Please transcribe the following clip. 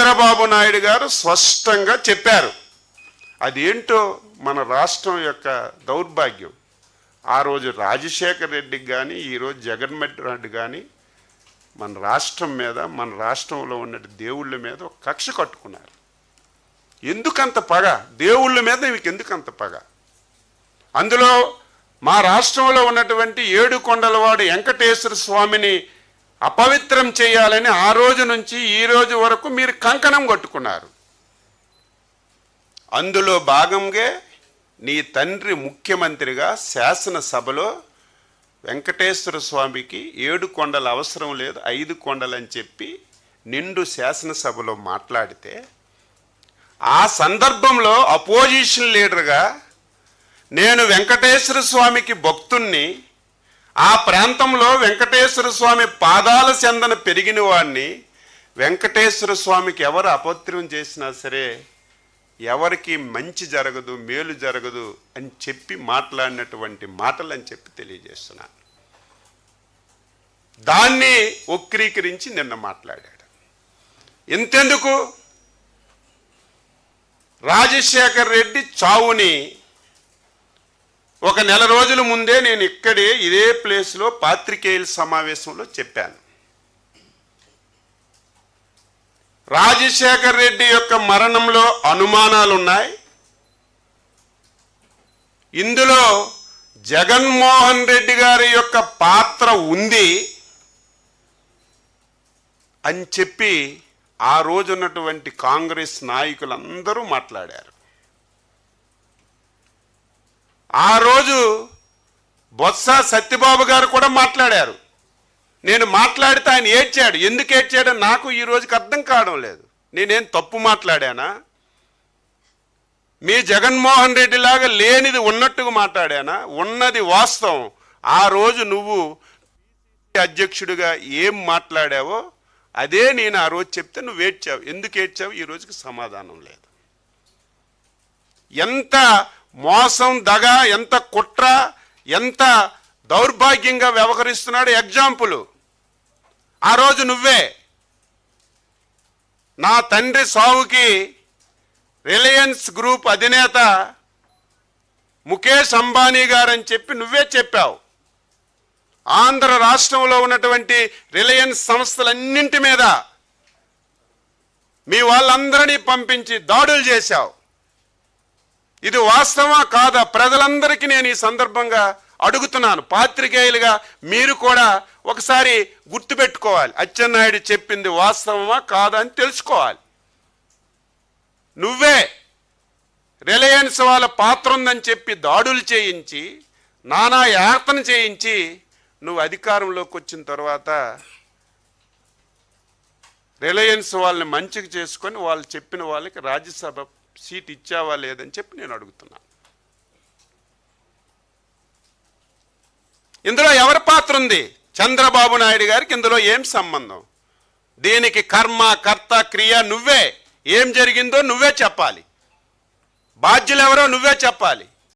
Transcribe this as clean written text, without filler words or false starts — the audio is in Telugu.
చంద్రబాబు నాయుడు గారు స్పష్టంగా చెప్పారు. అదేంటో మన రాష్ట్రం యొక్క దౌర్భాగ్యం. ఆ రోజు రాజశేఖర్ రెడ్డికి కానీ ఈరోజు జగన్మోహన్ రెడ్డి కానీ మన రాష్ట్రం మీద, మన రాష్ట్రంలో ఉన్న దేవుళ్ళ మీద ఒక కక్ష కట్టుకున్నారు. ఎందుకంత పగ? దేవుళ్ళ మీద మీకు ఎందుకంత పగ? అందులో మా రాష్ట్రంలో ఉన్నటువంటి ఏడుకొండలవాడు వెంకటేశ్వర స్వామిని అపవిత్రం చేయాలని ఆ రోజు నుంచి ఈ రోజు వరకు మీరు కంకణం కట్టుకున్నారు. అందులో భాగంగా నీ తండ్రి ముఖ్యమంత్రిగా శాసనసభలో వెంకటేశ్వర స్వామికి 7 కొండలు అవసరం లేదు, 5 కొండలు అని చెప్పి నిండు శాసనసభలో మాట్లాడితే, ఆ సందర్భంలో అపోజిషన్ లీడర్గా నేను వెంకటేశ్వర స్వామికి భక్తుణ్ణి, ఆ ప్రాంతంలో వెంకటేశ్వర స్వామి పాదాల చెందన పెరిగిన వాడిని, వెంకటేశ్వర స్వామికి ఎవరు అపవిత్రం చేసినా సరే ఎవరికి మంచి జరగదు, మేలు జరగదు అని చెప్పి మాట్లాడినటువంటి మాటలు అని చెప్పి తెలియజేస్తున్నాను. దాన్ని వక్రీకరించి నిన్న మాట్లాడాడు. ఇంతెందుకు, రాజశేఖర్ రెడ్డి చావుని ఒక నెల రోజుల ముందే నేను ఇదే ప్లేస్లో పాత్రికేయుల సమావేశంలో చెప్పాను. రాజశేఖర్ రెడ్డి యొక్క మరణంలో అనుమానాలున్నాయి. ఇందులో జగన్మోహన్ రెడ్డి గారి యొక్క పాత్ర ఉంది అని చెప్పి ఆ రోజు ఉన్నటువంటి కాంగ్రెస్ నాయకులందరూ మాట్లాడారు. ఆ రోజు బొత్స సత్యబాబు గారు కూడా మాట్లాడారు. నేను మాట్లాడితే ఆయన ఏడ్చాడు. ఎందుకు ఏడ్చాడో నాకు ఈ రోజుకి అర్థం కావడం లేదు. నేనేం తప్పు మాట్లాడానా? మీ జగన్మోహన్ రెడ్డి లాగా లేనిది ఉన్నట్టుగా మాట్లాడానా? ఉన్నది వాస్తవం. ఆ రోజు నువ్వు అధ్యక్షుడిగా ఏం మాట్లాడావో అదే నేను ఆ రోజు చెప్తే నువ్వు ఏడ్చావు. ఎందుకు ఏడ్చావు? ఈ రోజుకి సమాధానం లేదు. ఎంత మోసం, దగ, ఎంత కుట్ర, ఎంత దౌర్భాగ్యంగా వ్యవహరిస్తున్నాడు. ఎగ్జాంపుల్ ఆ రోజు నువ్వే నా తండ్రి సావుకి రిలయన్స్ గ్రూప్ అధినేత ముఖేష్ అంబానీ గారని చెప్పి నువ్వే చెప్పావు. ఆంధ్ర రాష్ట్రంలో ఉన్నటువంటి రిలయన్స్ సంస్థలన్నింటి మీద మీ వాళ్ళందరినీ పంపించి దాడులు చేశావు. ఇది వాస్తవమా కాదా? ప్రజలందరికీ నేను ఈ సందర్భంగా అడుగుతున్నాను. పాత్రికేయులుగా మీరు కూడా ఒకసారి గుర్తుపెట్టుకోవాలి. అచ్చెన్నాయుడు చెప్పింది వాస్తవమా కాదా అని తెలుసుకోవాలి. నువ్వే రిలయన్స్ వాళ్ళ పాత్ర ఉందని చెప్పి దాడులు చేయించి, నానా యాతన చేయించి, నువ్వు అధికారంలోకి వచ్చిన తర్వాత రిలయన్స్ వాళ్ళని మంచిగా చేసుకొని వాళ్ళు చెప్పిన వాళ్ళకి రాజ్యసభ సీట్ ఇచ్చావా లేదని చెప్పి నేను అడుగుతున్నాను. ఇందులో ఎవరి పాత్ర ఉంది? చంద్రబాబు నాయుడు గారికి ఇందులో ఏం సంబంధం? దీనికి కర్మ, కర్త, క్రియ నువ్వే. ఏం జరిగిందో నువ్వే చెప్పాలి. బాధ్యులు ఎవరో నువ్వే చెప్పాలి.